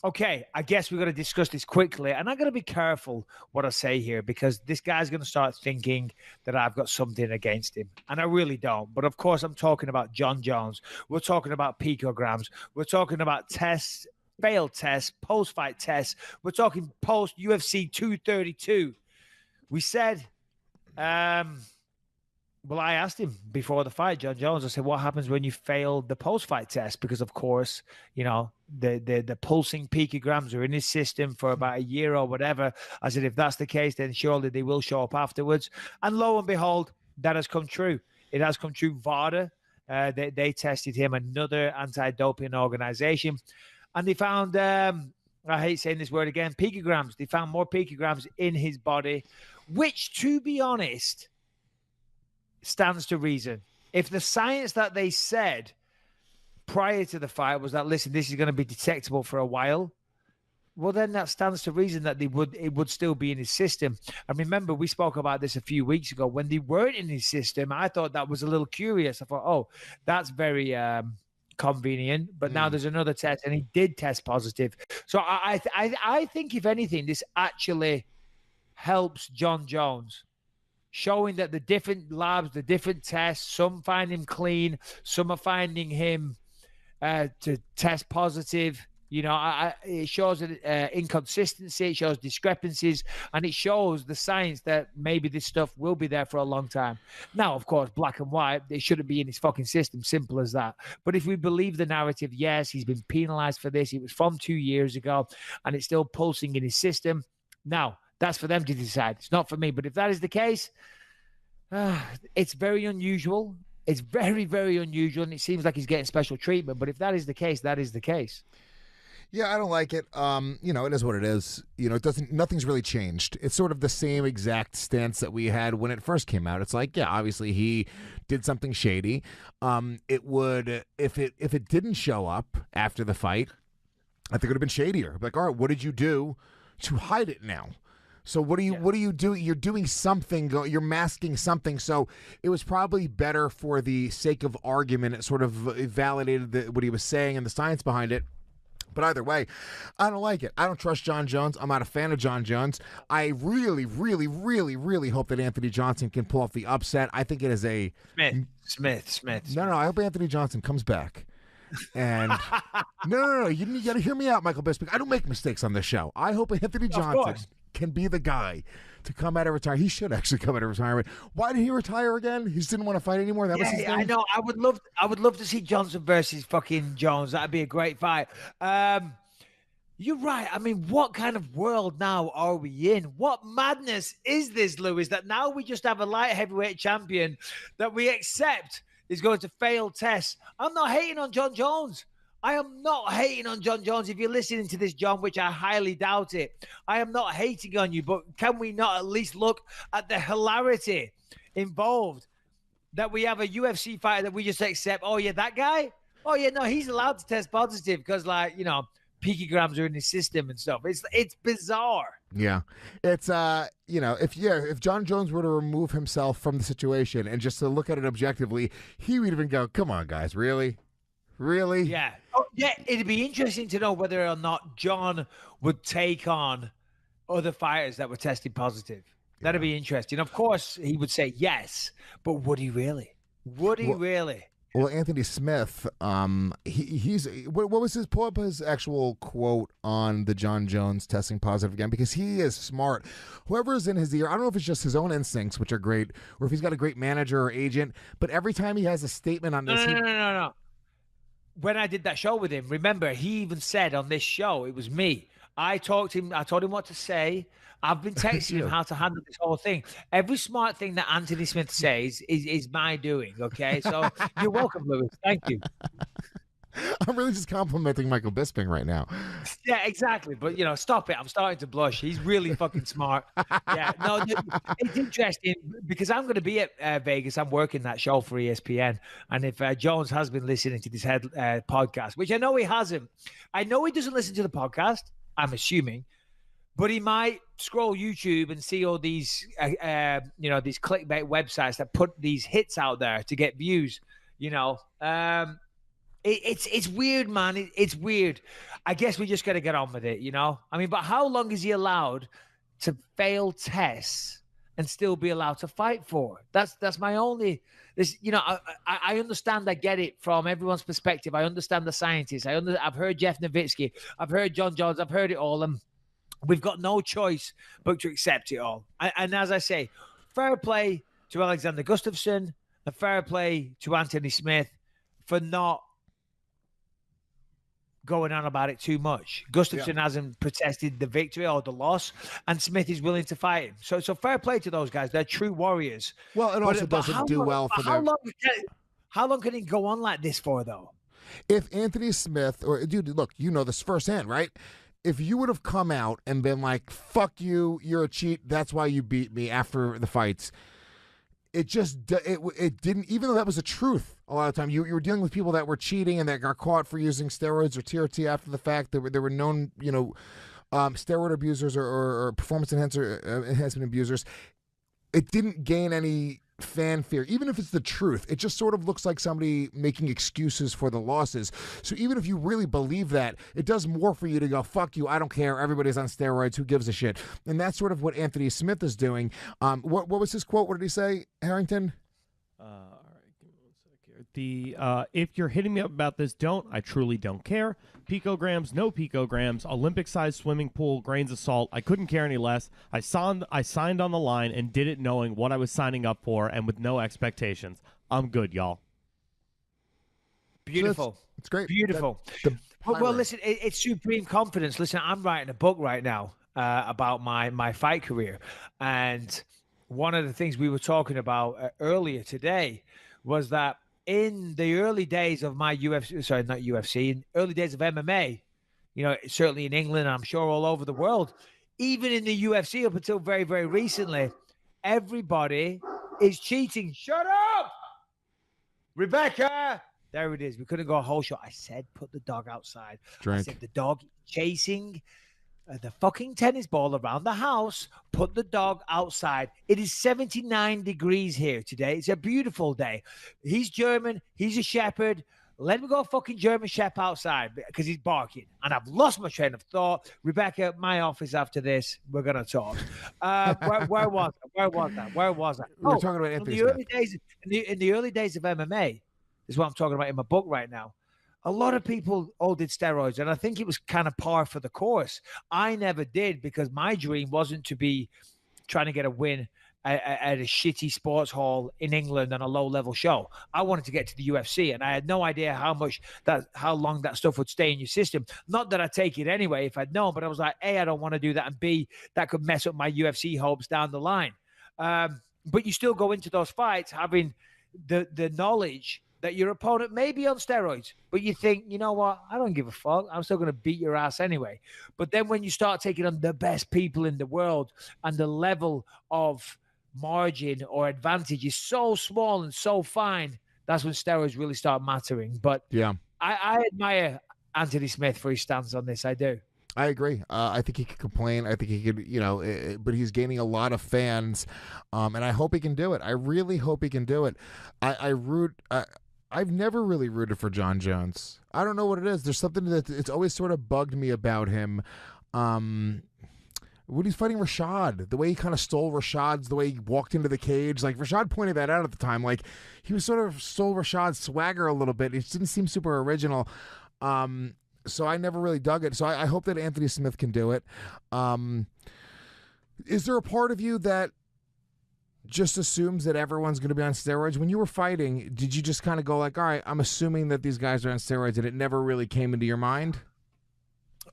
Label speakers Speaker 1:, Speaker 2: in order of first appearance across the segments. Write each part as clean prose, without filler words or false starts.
Speaker 1: Okay, I guess we're going to discuss this quickly, and I'm going to be careful what I say here because this guy's going to start thinking that I've got something against him, and I really don't. But of course, I'm talking about John Jones. We're talking about picograms. We're talking about tests, failed tests, post-fight tests. We're talking post UFC 232. We said, well, I asked him before the fight, John Jones. I said, "What happens when you fail the post-fight test?" Because, of course, the pulsing picograms are in his system for about a year or whatever. I said, if that's the case, then surely they will show up afterwards. And lo and behold, that has come true. It has come true. VADA, they tested him, another anti-doping organization, and they found. I hate saying this word again. Picograms. They found more picograms in his body, which, to be honest, stands to reason. If the science that they said prior to the fight was that, listen, this is going to be detectable for a while, well, then that stands to reason that it would still be in his system. And remember, we spoke about this a few weeks ago. When they weren't in his system, I thought that was a little curious. I thought, oh, that's very convenient. But now there's another test, and he did test positive. So I think, if anything, this actually helps John Jones, showing that the different labs, the different tests, some find him clean, some are finding him to test positive. It shows inconsistency, it shows discrepancies, and it shows the science that maybe this stuff will be there for a long time. Now, of course, black and white, it shouldn't be in his fucking system, simple as that. But if we believe the narrative, yes, he's been penalized for this. It was from 2 years ago, and it's still pulsing in his system. Now, that's for them to decide. It's not for me. But if that is the case, it's very unusual. It's very, very unusual, and it seems like he's getting special treatment. But if that is the case, that is the case.
Speaker 2: Yeah, I don't like it. It is what it is. Nothing's really changed. It's sort of the same exact stance that we had when it first came out. It's like, yeah, obviously he did something shady. It would, if it didn't show up after the fight, I think it would have been shadier. Like, all right, what did you do to hide it now? So what do you do? You're doing something. You're masking something. So it was probably better for the sake of argument. It sort of validated what he was saying and the science behind it. But either way, I don't like it. I don't trust John Jones. I'm not a fan of John Jones. I really, really, really, really hope that Anthony Johnson can pull off the upset. I think it is a
Speaker 1: Smith.
Speaker 2: No, I hope Anthony Johnson comes back. And no, you got to hear me out, Michael Bisping. I don't make mistakes on this show. I hope Anthony Johnson can be the guy to come out of retirement. He should actually come out of retirement. Why did he retire again? He just didn't want to fight anymore. That was his thing?
Speaker 1: I know. I would love to see Johnson versus fucking Jones. That'd be a great fight. You're right. I mean, what kind of world now are we in? What madness is this, Lewis, that now we just have a light heavyweight champion that we accept is going to fail tests? I'm not hating on John Jones. I am not hating on John Jones. If you're listening to this, John, which I highly doubt it, I am not hating on you, but can we not at least look at the hilarity involved that we have a UFC fighter that we just accept? Oh, yeah, that guy? Oh, yeah, no, he's allowed to test positive because, picograms are in his system and stuff. It's bizarre.
Speaker 2: Yeah. It's, if John Jones were to remove himself from the situation and just to look at it objectively, he would even go, come on, guys, really? Really?
Speaker 1: Yeah. Oh, yeah. It'd be interesting to know whether or not John would take on other fighters that were tested positive. That'd be interesting. Of course, he would say yes, but would he really? Really?
Speaker 2: Well, Anthony Smith, he's what was his actual quote on the John Jones testing positive again? Because he is smart. Whoever is in his ear, I don't know if it's just his own instincts, which are great, or if he's got a great manager or agent. But every time he has a statement on this,
Speaker 1: no. When I did that show with him, remember, he even said on this show, it was me. I told him what to say. I've been texting him how to handle this whole thing. Every smart thing that Anthony Smith says is my doing, okay? So you're welcome, Lewis. Thank you.
Speaker 2: I'm really just complimenting Michael Bisping right now.
Speaker 1: Yeah, exactly. But, stop it. I'm starting to blush. He's really fucking smart. Yeah, no, it's interesting because I'm going to be at Vegas. I'm working that show for ESPN. And if Jones has been listening to this podcast, which I know he hasn't, I know he doesn't listen to the podcast, I'm assuming, but he might scroll YouTube and see all these, these clickbait websites that put these hits out there to get views, It's weird, man. It's weird. I guess we just got to get on with it, you know. I mean, but how long is he allowed to fail tests and still be allowed to fight for? That's my only. This, you know, I understand. I get it from everyone's perspective. I understand the scientists. I've heard Jeff Nowitzki. I've heard John Jones. I've heard it all. And we've got no choice but to accept it all. And as I say, fair play to Alexander Gustafsson and fair play to Anthony Smith for not going on about it too much. Gustafsson hasn't protested the victory or the loss, and Smith is willing to fight him. So fair play to those guys. They're true warriors.
Speaker 2: Well, it also doesn't do well for them.
Speaker 1: How long can it go on like this for, though?
Speaker 2: If Anthony Smith, or dude, look, you know this firsthand, right? If you would have come out and been like, fuck you, you're a cheat, that's why you beat me after the fights, it didn't, even though that was the truth a lot of the time, you were dealing with people that were cheating and that got caught for using steroids or TRT after the fact. There were known, steroid abusers or performance enhancement abusers. It didn't gain any fanfare, even if it's the truth. It just sort of looks like somebody making excuses for the losses. So even if you really believe that, it does more for you to go, fuck you, I don't care, everybody's on steroids, who gives a shit? And that's sort of what Anthony Smith is doing. What was his quote? What did he say, Harrington?
Speaker 3: All right, give me 1 sec here. If you're hitting me up about this, I truly don't care. Picograms, no picograms, Olympic-sized swimming pool, grains of salt. I couldn't care any less. I signed on the line and did it knowing what I was signing up for and with no expectations. I'm good, y'all.
Speaker 1: Beautiful.
Speaker 2: It's great.
Speaker 1: Beautiful. Well, listen, it's supreme confidence. Listen, I'm writing a book right now about my fight career. And one of the things we were talking about earlier today was that in the early days of my in early days of MMA, certainly in England, I'm sure all over the world, even in the UFC up until very, very recently, everybody is cheating. Shut up, Rebecca. There it is. We couldn't go a whole shot. I said, put the dog outside.
Speaker 2: Drink.
Speaker 1: I said, the dog chasing the fucking tennis ball around the house. Put the dog outside. It is 79 degrees here today. It's a beautiful day. He's German. He's a shepherd. Let me go fucking German shepherd outside because he's barking. And I've lost my train of thought. Rebecca, my office after this. We're going to talk. Where was that?
Speaker 2: We're talking about Anthony Smith.
Speaker 1: In the early days of MMA, is what I'm talking about in my book right now. A lot of people all did steroids, and I think it was kind of par for the course. I never did because my dream wasn't to be trying to get a win at a shitty sports hall in England on a low-level show. I wanted to get to the UFC, and I had no idea how long that stuff would stay in your system. Not that I'd take it anyway if I'd known, but I was like, A, I don't want to do that, and B, that could mess up my UFC hopes down the line. But you still go into those fights having the knowledge that your opponent may be on steroids, but you think, you know what? I don't give a fuck. I'm still going to beat your ass anyway. But then when you start taking on the best people in the world and the level of margin or advantage is so small and so fine, that's when steroids really start mattering. But
Speaker 2: yeah,
Speaker 1: I admire Anthony Smith for his stance on this. I do.
Speaker 2: I agree. I think he could complain. I think he could, but he's gaining a lot of fans, and I hope he can do it. I really hope he can do it. I've never really rooted for John Jones. I don't know what it is. There's something that it's always sort of bugged me about him. When he's fighting Rashad, the way he kind of stole Rashad's, the way he walked into the cage, like Rashad pointed that out at the time. Like he was sort of stole Rashad's swagger a little bit. It didn't seem super original. So I never really dug it. So I hope that Anthony Smith can do it. Is there a part of you that just assumes that everyone's going to be on steroids? When you were fighting, did you just kind of go like, all right, I'm assuming that these guys are on steroids, and it never really came into your mind?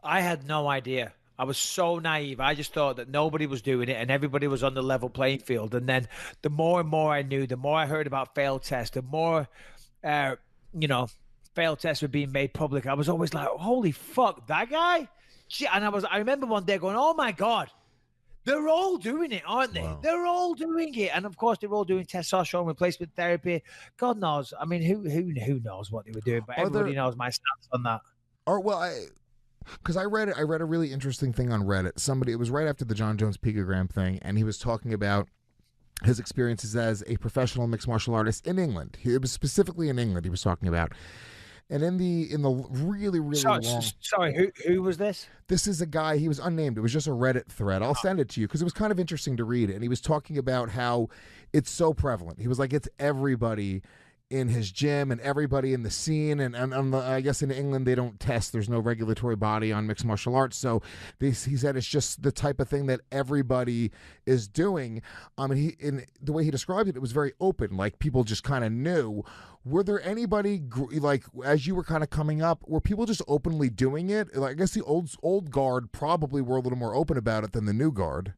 Speaker 1: I had no idea. I was so naive. I just thought that nobody was doing it and everybody was on the level playing field. And then the more and more I knew, the more I heard about failed tests, the more, failed tests were being made public. I was always like, holy fuck, that guy? And I remember one day going, oh my God, they're all doing it, aren't they? Wow. They're all doing it. And of course, they're all doing testosterone replacement therapy. God knows. I mean, who knows what they were doing, but everybody knows my stance on that.
Speaker 2: Because I read a really interesting thing on Reddit. It was right after the John Jones picogram thing, and he was talking about his experiences as a professional mixed martial artist in England. It was specifically in England he was talking about. And in the really long.
Speaker 1: Sorry, who was this?
Speaker 2: This is a guy, he was unnamed. It was just a Reddit thread. I'll send it to you because it was kind of interesting to read. And he was talking about how it's so prevalent. He was like, it's everybody in his gym and everybody in the scene. And I guess in England, they don't test. There's no regulatory body on mixed martial arts. So he said it's just the type of thing that everybody is doing. In the way he described it, it was very open. Like people just kind of knew. Were there anybody, like, as you were kind of coming up, were people just openly doing it? Like, I guess the old guard probably were a little more open about it than the new guard.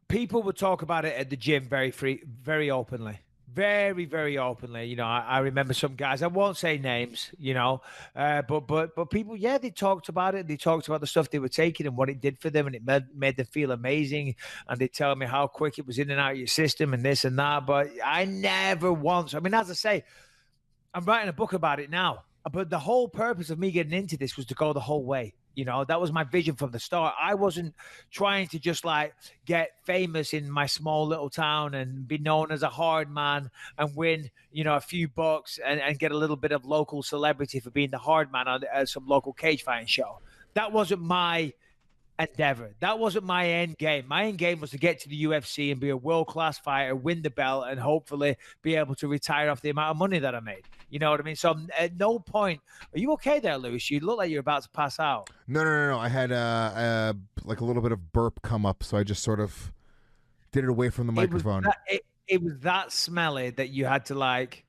Speaker 1: People would talk about it at the gym very openly. Very, very openly. You know, I remember some guys, I won't say names, you know, but people, yeah, they talked about it. They talked about the stuff they were taking and what it did for them, and it made them feel amazing. And they tell me how quick it was in and out of your system and this and that. But I never once, I mean, as I say, I'm writing a book about it now. But the whole purpose of me getting into this was to go the whole way. You know, that was my vision from the start. I wasn't trying to just like get famous in my small little town and be known as a hard man and win, you know, a few bucks and get a little bit of local celebrity for being the hard man on some local cage fighting show. That wasn't my endeavor. That wasn't my end game. My end game was to get to the UFC and be a world-class fighter, win the belt, and hopefully be able to retire off the amount of money that I made. You know what I mean? So at no point, are you okay there, Lewis? You look like you're about to pass out.
Speaker 2: No. I had like a little bit of burp come up, so I just sort of did it away from the microphone.
Speaker 1: It was that smelly that you had to like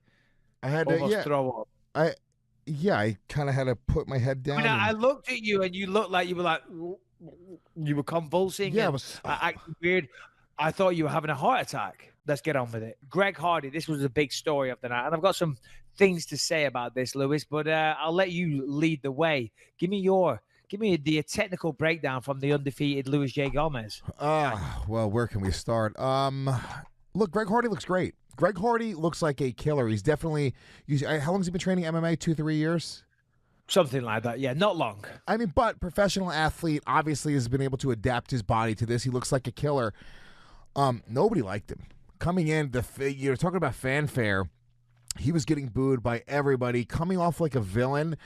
Speaker 2: I had
Speaker 1: almost throw up.
Speaker 2: I kind of had to put my head down.
Speaker 1: I mean, I looked at you and you looked like you were like, you were convulsing.
Speaker 2: Yeah,
Speaker 1: it was weird. I thought you were having a heart attack. Let's get on with it. Greg Hardy, this was a big story of the night. And I've got some things to say about this, Lewis, but I'll let you lead the way. Give me the technical breakdown from the undefeated Luis J. Gomez.
Speaker 2: Well, where can we start? Look, Greg Hardy looks great. Greg Hardy looks like a killer. He's definitely, how long has he been training MMA? 2-3 years?
Speaker 1: Something like that, yeah, not long.
Speaker 2: I mean, but professional athlete obviously has been able to adapt his body to this. He looks like a killer. Nobody liked him. Coming in, you're talking about fanfare. He was getting booed by everybody, coming off like a villain.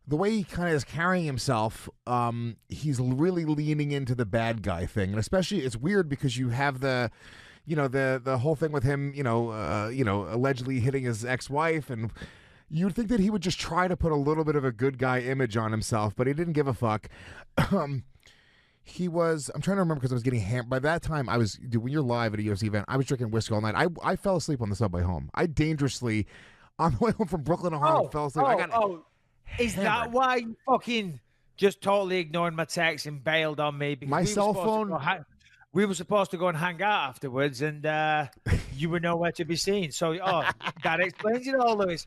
Speaker 2: The way he kind of is carrying himself, he's really leaning into the bad guy thing. And especially, it's weird because you have the whole thing with him, allegedly hitting his ex-wife, and you'd think that he would just try to put a little bit of a good guy image on himself, but he didn't give a fuck. I'm trying to remember because I was getting hammered. By that time, when you're live at a UFC event, I was drinking whiskey all night. I fell asleep on the subway home. I dangerously, on the way home from Brooklyn to Harlem, fell asleep.
Speaker 1: Is that why you fucking just totally ignored my text and bailed on me? Because
Speaker 2: my cell phone...
Speaker 1: We were supposed to go and hang out afterwards, and you were nowhere to be seen. So, that explains it all, Lewis.